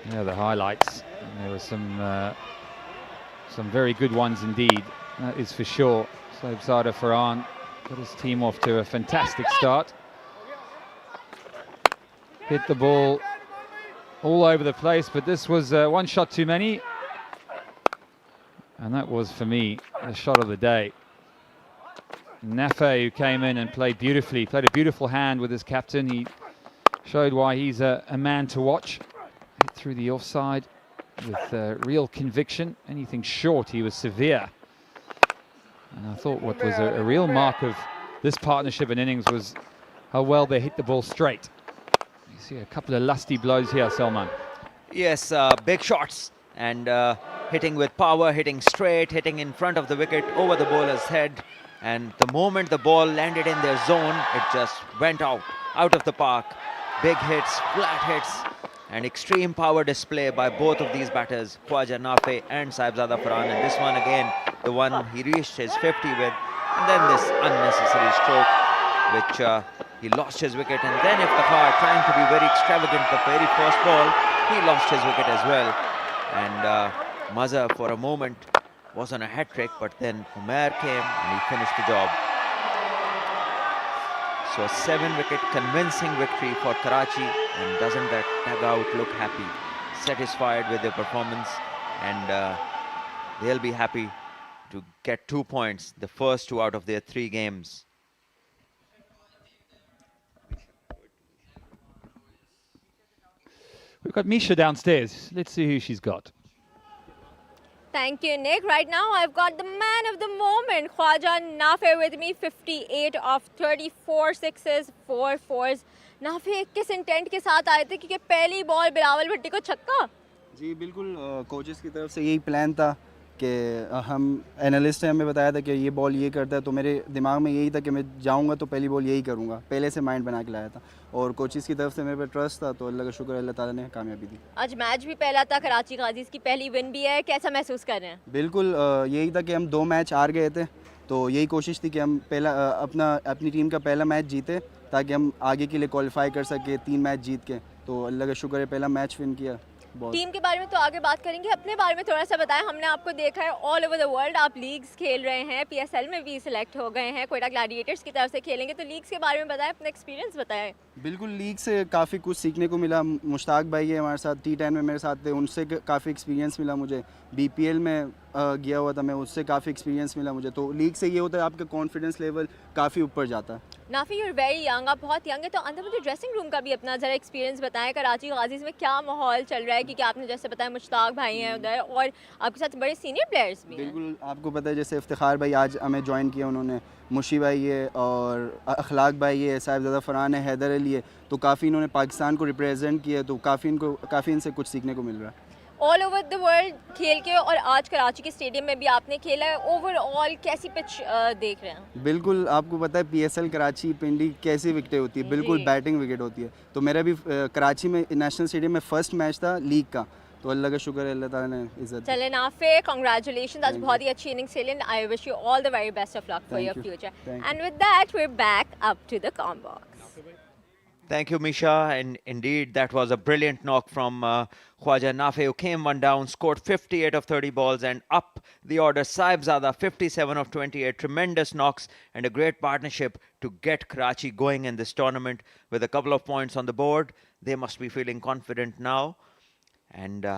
F: Yeah, the highlights. And there were some very good ones indeed. That is for sure. Saibzada Farhan got his team off to a fantastic start. Hit the ball all over the place, but this was one shot too many. And that was, for me, the shot of the day. Nafe, who came in and played beautifully, played a beautiful hand with his captain. He showed why he's a man to watch. Hit through the offside with real conviction. Anything short, he was severe. And I thought what was a real mark of this partnership in innings was how well they hit the ball straight. You see a couple of lusty blows here, Salman.
J: Yes, big shots and hitting with power, hitting straight, hitting in front of the wicket, over the bowler's head. And the moment the ball landed in their zone, it just went out of the park. Big hits, flat hits, and extreme power display by both of these batters, Khwaja Nafe and Saibzada Farhan. And this one again, the one he reached his 50 with, and then this unnecessary stroke, which he lost his wicket. And then Iftikhar, trying to be very extravagant the very first ball, he lost his wicket as well. And Mazhar for a moment was on a hat-trick, but then Umair came and he finished the job. So a 7-wicket convincing victory for Karachi, and doesn't that dugout look happy, satisfied with their performance, and they'll be happy to get 2 points, the first 2 out of their 3 games.
F: We've got Misha downstairs. Let's see who she's got.
K: Thank you, Nick. Right now, I've got the man of the moment, Khwaja Nafe, with me. 58 of 34 sixes, 4 fours. Nafe किस intent के साथ आए थे क्योंकि पहली ball Bilawal भट्टी को छक्का?
L: जी बिल्कुल, कोचेस की तरफ से यही प्लान था कि हम एनालिस्ट ने हमें बताया था कि ये बॉल ये करता है, तो मेरे दिमाग में यही था कि मैं जाऊंगा तो पहली बॉल यही करूंगा, पहले से माइंड बना के लाया था और कोचेस की तरफ से मेरे पे ट्रस्ट था, तो अल्लाह का शुक्र, अल्लाह ताला ने कामयाबी दी।
K: आज मैच भी पहला था, कराची गाजीज की पहली विन भी है, कैसा महसूस कर रहे हैं?
L: बिल्कुल यही था कि हम 2 मैच हार गए थे, तो यही कोशिश थी कि हम पहला अपनी टीम का पहला मैच जीते ताकि हम आगे के लिए क्वालिफाई कर सके 3 मैच जीत के, तो अल्लाह का शुक्र है पहला मैच विन किया।
K: टीम के बारे में तो आगे बात करेंगे, अपने बारे में थोड़ा सा बताएं। हमने आपको देखा है ऑल ओवर द वर्ल्ड, आप लीग्स खेल रहे हैं, पीएसएल में भी सिलेक्ट हो गए हैं, कोयटा ग्लैडिएटर्स की तरफ से खेलेंगे, तो लीग्स के बारे में बताएं, अपना एक्सपीरियंस बताएं।
L: बिल्कुल, लीग से काफ़ी कुछ सीखने को मिला। मुश्ताक भाई है हमारे साथ, T10 में मेरे साथ थे, उनसे काफ़ी एक्सपीरियंस मिला मुझे। BPL में गया हुआ था मैं, उससे काफ़ी एक्सपीरियंस मिला मुझे। तो लीग से ये होता है आपका कॉन्फिडेंस लेवल काफ़ी ऊपर जाता है।
K: नाफी, यू आर वेरी यंग, आप बहुत यंग है, तो अंदर मुझे ड्रेसिंग रूम का भी अपना ज़रा एक्सपीरियंस बताएं। कराची गाजीज़ में क्या माहौल चल रहा है, क्योंकि आपने जैसे बताया मुश्ताक भाई हैं उधर और आपके साथ बड़े सीनियर प्लेयर्स भी हैं।
L: बिल्कुल, आपको पता है जैसे इफ्तिखार भाई आज हमें ज्वाइन किया उन्होंने, मुशी भाई है और अखलाक भाई है, साहिबजादा फरहान है, हैदर अली है, तो काफ़ी इन्होंने पाकिस्तान को रिप्रेजेंट किया, तो काफ़ी इनसे कुछ सीखने को मिल रहा है।
K: ऑल ओवर द वर्ल्ड खेल के और आज कराची के स्टेडियम में भी आपने खेला है, ओवरऑल कैसी पिच देख रहे हैं?
L: बिल्कुल, आपको पता है PSL कराची पिंडी कैसी विकेटें होती है, बिल्कुल बैटिंग विकेट होती है। तो मेरा भी कराची में नेशनल स्टेडियम में फर्स्ट मैच था लीग का, तो अल्लाह का शुक्र है, अल्लाह ताला ने इज्जत दी।
K: चलें नाफे, कांग्रेचुलेशंस, आज बहुत ही अच्छी इनिंग्स खेली। I wish you all the very best of luck for your future. And with that we are back up to the comm box.
J: Thank you, Misha. And indeed, that was a brilliant knock from Khwaja Nafe, who came one down, scored 58 of 30 balls, and up the order, Saibzada, 57 of 28. Tremendous knocks and a great partnership to get Karachi going in this tournament with a couple of points on the board. They must be feeling confident now. And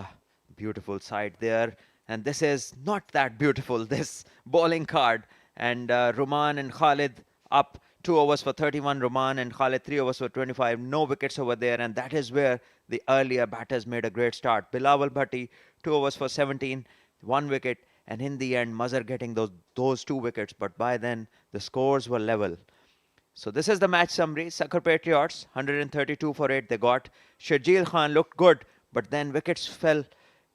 J: beautiful side there. And this is not that beautiful, this bowling card. And Ruman and Khalid up. 2 overs for 31, Ruman and Khalid 3 overs for 25. No wickets over there, and that is where the earlier batters made a great start. Bilawal Bhatti 2 overs for 17, 1 wicket, and in the end Mazhar getting those 2 wickets, but by then the scores were level. So this is the match summary. Sukkur Patriots 132 for 8 they got. Sharjeel Khan looked good, but then wickets fell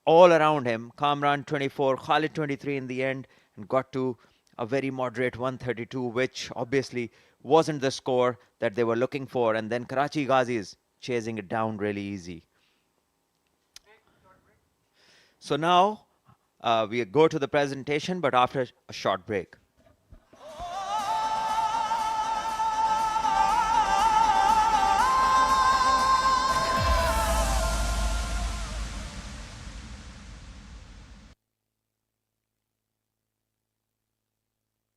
J: all around him. Kamran 24, Khalid 23 in the end, and got to a very moderate 132, which obviously wasn't the score that they were looking for. And then Karachi Ghazis chasing it down really easy. So now we go to the presentation, but after a short break.